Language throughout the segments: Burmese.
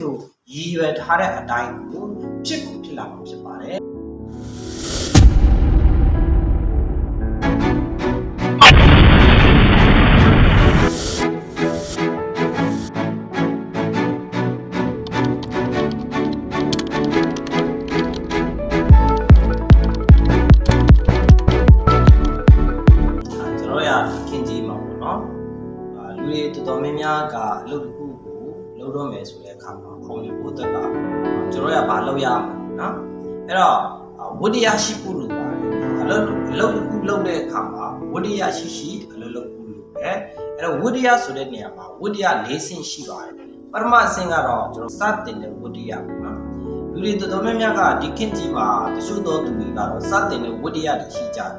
ရည်ရွယ်ထားတဲ့အတိုင်းကိုဖြစ်လာမှာဖြစ်ပါတယ်ခင်ကြီးမှာပေါ့နော်လူတွေတော်တော်များများကအလုပ်တစ်ခုကိုလုပ်တော့မယ်ဆိုတဲ့အခါမှာခေါင်းလေးပို့တက်ကကျွန်တော်ရဘာလုပ်ရမလဲနော်အဲ့တော့ဝိတ္တရားရှိဖို့လိုပါတယ်အလုပ်တစ်ခုလုပ်တဲ့အခါမှာဝိတ္တရားရှိအလုပ်လုပ်ဖို့လိုပဲအဲ့တော့ဝိတ္တရားဆိုတဲ့နေရာမှာဝိတ္တရား၄ဆင့်ရှိပါတယ်ပထမအဆင့်ကတော့ကျွန်တော်စတင်တဲ့ဝိတ္တရားပေါ့နော်လူတွေတော်တော်များများကဒီခင်ကြီးမှာတချို့သောသူတွေကတော့စတင်တဲ့ဝိတ္တရားတွေရှိကြတယ်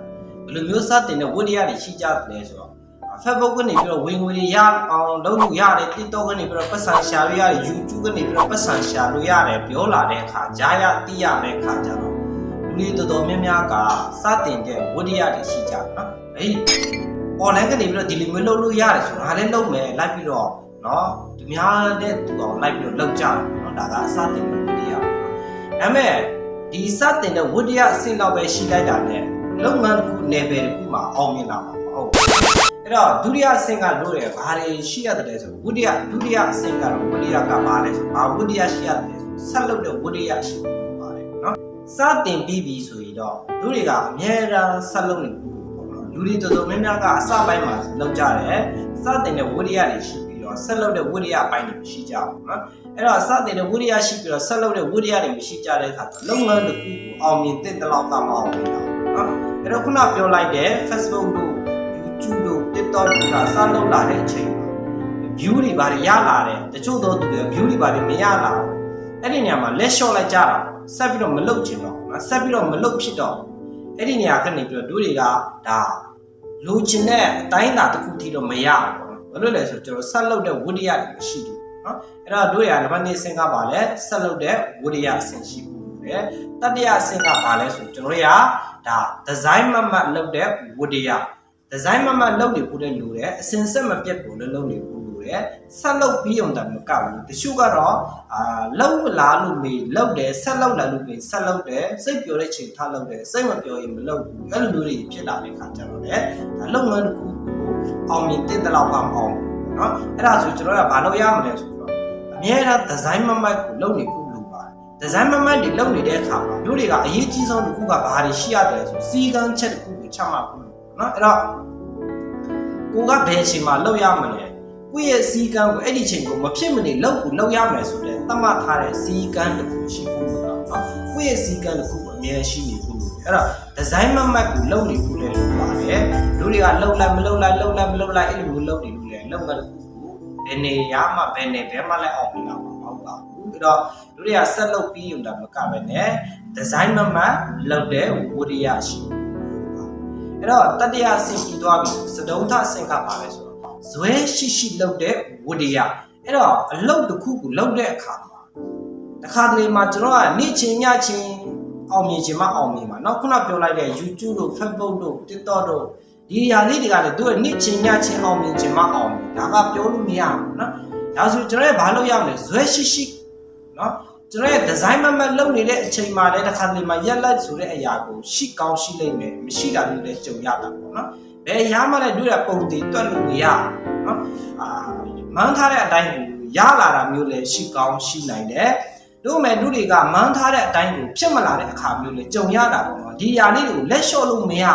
ဘယ်လိုမျိုးစတင်တဲ့ဝိတ္တရားတွေရှိကြတယ်ဆိုတော့Facebook ကနေပြီးတော့ဝင်ငွေတွေရအောင်လုပ်လို့ရတယ် TikTok ကနေပြီးတော့ပတ်စံရှာလို့ရတယ် YouTube ကနေပြီးတော့ပတ်စံရှာလို့ရတယ်ပြောလာတဲ့အခါကြားရသိရတဲ့အခါကျတော့လူတွေတော်တော်များများကစတင်တဲ့ဝိတ္တရားတွေရှိကြတယ်နော်အေး online ကနေပြီးတော့ဒီလိုမျိုးလုပ်လို့ရတယ်ဆိုတော့ငါလည်းလုပ်မယ်လိုက်ပြီးတော့နော်ဒီများတဲ့သူအောင်လိုက်ပြီးတော့လုပ်ကြတယ်နော်ဒါကစတင်တဲ့ဝိတ္တရားပေါ့ဒါပေမဲ့ဒီစတင်တဲ့ဝိတ္တရားအဆင့်လောက်ပဲရှိလိုက်တာနဲ့လုပ်ငန်းတစ်ခု level တစ်ခုမှာအောင်မြင်လာမှာမဟုတ်ဘူးအဲ့တော့ဒုတိယအဆင့်ကလို့ရဘာတွေရှိရတယ်ဆိုဒုတိယအဆင့်ကတော့ဝိတ္တရားကဘာလဲဆိုဘာဝိတ္တရားရှိရတယ်ဆိုဆက်လုပ်တဲ့ဝိတ္တရားရှိပါတယ်နော်စတင်ပြီးပြီဆိုရင်တော့လူတွေကအများအားဆက်လုပ်နေဘူးပေါ့နော်လူတွေတော်တော်များများကအစပိုင်းမှာလုပ်ကြတယ်စတင်တဲ့ဝိတ္တရားတွေရှိပြီးတော့ဆက်လုပ်တဲ့ဝိတ္တရားအပိုင်းတွေမရှိကြဘူးနော်အဲ့တော့စတင်တဲ့ဝိတ္တရားရှိပြီးတော့ဆက်လုပ်တဲ့ဝိတ္တရားတွေမရှိကြတဲ့အခါလုပ်ငန်းတစ်ခုကိုအောင်မြင်တဲ့လောက်မှမအောင်ဘူးနော်အဲ့တော့ခုနပြောလိုက်တဲ့ Facebook တို့ YouTube တို့ TikTok တို့ကစလုပ်လာတဲ့အချိန်မှာ view တွေဘာတွေရလာတယ်တချို့သောသူတွေ view တွေဘာတွေမရလာဘူးအဲ့ဒီနေရာမှာလက်လျှော့လိုက်ကြတာဆက်ပြီးတော့မလုပ်ချင်တော့နော်ဆက်ပြီးတော့မလုပ်ဖြစ်တော့အဲ့ဒီနေရာကနေပြီးတော့တို့တွေကဒါလိုချင်တဲ့အတိုင်းအတာတစ်ခုထိတော့မရဘူးပေါ့နော်ဘာလို့လဲဆိုတော့ကျွန်တော်ဆက်လုပ်တဲ့ဝိတ္တရားတွေမရှိဘူးနော်အဲ့တော့တို့ရနံပါတ်1အဆင့်ကပါလဲဆက်လုပ်တဲ့ဝိတ္တရားအဆင့်ရှိဘူးလေတတိယအဆင့်ကပါလဲဆိုကျွန်တော်တို့ရဒါဒီဇိုင်းမမတ်လုပ်တဲ့ဝိတ္တရားဒီဇိုင်းမမတ်လုပ်နေဖို့လည်းလိုတယ်အစင်ဆက်မပြတ်ကိုလည်းလုပ်နေဖို့လိုတယ်ဆက်လုပ်ပြီးအောင်တမကဘူးတချို့ကတော့လုပ်လာလို့မေးလုပ်တယ်ဆက်လုပ်လာလို့မေးဆက်လုပ်တယ်စိတ်ပျော်တဲ့ချိန်ထားလုပ်တယ်စိတ်မပျော်ရင်မလုပ်ဘူးအဲ့လိုမျိုးတွေဖြစ်လာတဲ့ခါကျတော့လေဒါလုပ်ငန်းတစ်ခုကိုအောင်မြင်တဲ့လောက်မှမအောင်ဘူးเนาะအဲ့ဒါဆိုကျွန်တော်ကဘာလုပ်ရမလဲဆိုတော့အများအားဒီဇိုင်းမမတ်ကိုလုပ်နေဖို့လိုပါတယ်ဒီဇိုင်းမမတ်တွေလုပ်နေတဲ့အခါမှာတို့တွေကအရေးကြီးဆုံးတစ်ခုကဘာတွေရှိရတယ်ဆိုစီကံချက်တစ်ခုကိုချမှတ်ဖို့နော်အဲ့တော့ကိုကဘယ်အချိန်မှာလောက်ရမလဲကိုယ့်ရဲ့စီကံကိုအဲ့ဒီချိန်ကိုမဖြစ်မနေလောက်ရမယ်ဆိုတဲ့သတ်မှတ်ထားတဲ့စီကံတစ်ခုရှိဖို့လို့နော်ကိုယ့်ရဲ့စီကံတစ်ခုအမြဲရှိနေဖို့လို့အဲ့တော့ဒီဇိုင်းမမတ်ကိုလုပ်နေဖို့လည်းလိုပါတယ်လူတွေကလှုပ်လိုက်မလှုပ်လိုက်အဲ့လိုမျိုးလုပ်နေလို့လည်းလောက်ကတစ်ခုကိုဘယ်နေရမှဘယ်နေဘဲမှလည်းအောင်မြင်လာမှာမဟုတ်ပါဘူးအဲ့တော့လူတွေကဆက်လုပ်ပြီးရုံတော့မကပဲနဲ့ဒီဇိုင်းမမတ်လုပ်တဲ့ဝိတ္တရားရှိအဲ့တော့တတိယအဆင့်ပြီးသွားပြီစတုံးထအဆင့်ကပါလဲဆိုတော့ဇွဲရှိလုပ်တဲ့ဝိတ္တရားအဲ့တော့အလုပ်တစ်ခုကိုလုပ်တဲ့အခါမှာတစ်ခါတလေမှာကျွန်တော်ကနေ့ချင်းညချင်းအောင်မြင်ခြင်းမအောင်မြင်ပါเนาะခုနပြောလိုက်တဲ့ YouTube တို့ Facebook တို့ TikTok တို့ဒီຢာလေးတွေကလည်းသူကနေ့ချင်းညချင်းအောင်မြင်ခြင်းမအောင်မြင်ဒါကပြောလို့မရဘူးเนาะဒါဆိုကျွန်တော်ကဘာလုပ်ရမလဲဇွဲရှိเนาะကျွန်တော်ရဲ့ဒီဇိုင်းမမတ်လုပ်နေတဲ့အချိန်မှာလည်းတစ်ခါတလေမှာရက်လက်ဆိုတဲ့အရာကိုရှိကောင်းရှိလိမ့်မယ်မရှိတာမျိုးလည်းကြုံရတာပေါ့နော်ဘယ်ရမှလည်းတွေ့ရပုံတည်တွက်လို့မရနော်မှန်းထားတဲ့အတိုင်းကိုရလာတာမျိုးလည်းရှိကောင်းရှိနိုင်တယ်တို့မဲ့လူတွေကမှန်းထားတဲ့အတိုင်းကိုဖြစ်မလာတဲ့အခါမျိုးလည်းကြုံရတာပေါ့နော်ဒီຢာလေးတွေကိုလက်လျှော့လို့မရ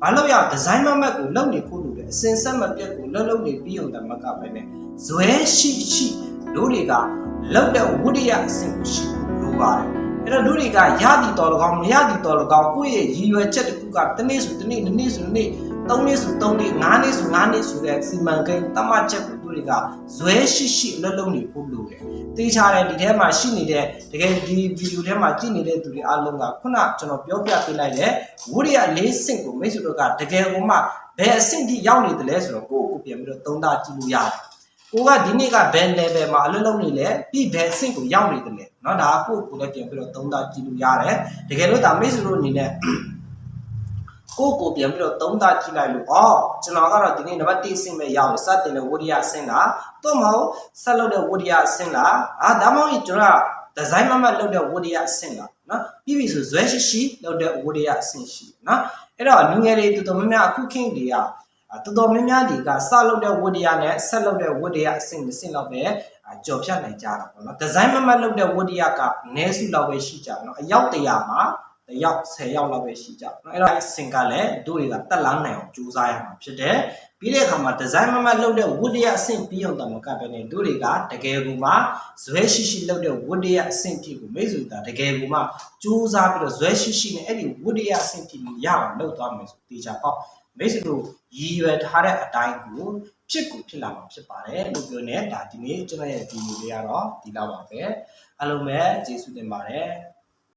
ဘာလို့ရဒီဇိုင်းမမတ်ကိုလုပ်နေဖို့လိုတယ်အစင်ဆက်မပြတ်ကိုလုပ်နေပြီးအောင်တမကပဲနဲ့ဇွဲရှိတို့တွေကလောက်တဲ့ဝိတ္တရားအဆင့်ကိုရှိလိုပါတယ်အဲ့တော့လူတွေကရသည်တော်၎င်းမရသည်တော်၎င်းကိုယ့်ရဲ့ရည်ရွယ်ချက်တစ်ခုကတစ်နေ့ဆိုတစ်နေ့နှစ်နေ့ဆိုနှစ်သုံးနေ့ဆိုသုံးနေ့ငါးနေ့ဆိုငါးနေ့ဆိုတဲ့စီမံကိန်းတတ်မှတ်ချက်ကိုလူတွေကဇွဲရှိအလုပ်လုပ်နေဖို့လိုတယ်သိချတယ်ဒီထဲမှာရှိနေတဲ့တကယ်ဒီဗီဒီယိုထဲမှာကြည့်နေတဲ့သူတွေအားလုံးကခုနကျွန်တော်ပြောပြပေးလိုက်တဲ့ဝိတ္တရား၄ဆင့်ကိုမိတ်ဆွေတို့ကတကယ်ကိုမှဘယ်အဆင့်ထိရောက်နေတယ်လဲဆိုတော့ကိုယ့်ကိုပြန်ပြီးတော့သုံးသပ်ကြည့်လို့ရတယ်ကိုကဒီနေ့ကဘယ် level မှာအလုပ်လုပ်နေလဲပြီးဘယ်အဆင့်ကိုရောက်နေတယ်လဲเนาะဒါကိုလည်းပြန်ပြီးတော့သုံးသပ်ကြည့်လို့ရတယ်တကယ်လို့ဒါမိတ်ဆွေတို့အနေနဲ့ ကိုပြန်ပြီးတော့သုံးသပ်ကြည့်လိုက်လို့အော်ကျွန်တော်ကတော့ဒီနေ့နံပါတ်1အဆင့်ပဲရောက်စတင်တဲ့ဝိရိယအဆင့်လားတော့မဟုတ်ဆက်လုပ်တဲ့ဝိရိယအဆင့်လားဒါမှမဟုတ်ကျွန်တော်ဒီဇိုင်းမမလုပ်တဲ့ဝိရိယအဆင့်လားနော်ပြီးပြီဆိုဇွဲရှိရှိလုပ်တဲ့ဝိရိယအဆင့်ရှိနော်အဲ့တော့လူငယ်တွေတော်တော်များများအခုခေတ်တွေကတော်တော်များများတွေကစလုပ်တဲ့ဝိရိယနဲ့ဆက်လုပ်တဲ့ဝိရိယအဆင့်တစ်ဆင့်လောက်ပဲကြော်ဖြတ်နိုင်ကြတာပေါ့နော်ဒီဇိုင်းမမလုပ်တဲ့ဝိရိယကအနည်းစုလောက်ပဲရှိကြတယ်နော်အယောက်100မှာတယောက်10ယောက်လောက်ပဲရှိကြတယ်နော်အဲ့တော့အဆင့်ကလည်းတို့တွေကတက်လာနိုင်အောင်ကြိုးစားရမှာဖြစ်တယ်ပြီးတဲ့အခါမှာဒီဇိုင်းမမလုပ်တဲ့ဝိရိယအဆင့်ပြီးအောင်တော့မကပဲနဲ့တို့တွေကတကယ်ကိုမှဇွဲရှိရှိလုပ်တဲ့ဝိရိယအဆင့်ဖြစ်ကိုမိတ်ဆွေတာတကယ်ကိုမှကြိုးစားပြီးတော့ဇွဲရှိရှိနဲ့အဲ့ဒီဝိရိယအဆင့်ဖြစ်ရအောင်လုပ်သွားမယ်ဆိုတေချာပေါ့မိတ်ဆွေတို့ရည်ရွယ်ထားတဲ့အတိုင်းကိုဖြစ်လာမှာဖြစ်ပါတယ်လို့ပြောနေဒါဒီနေ့ကျွန်တော်ရဲ့ဗီဒီယိုလေးကတော့ဒီလောက်ပါပဲအားလုံးပဲကျေးဇူးတင်ပါတယ်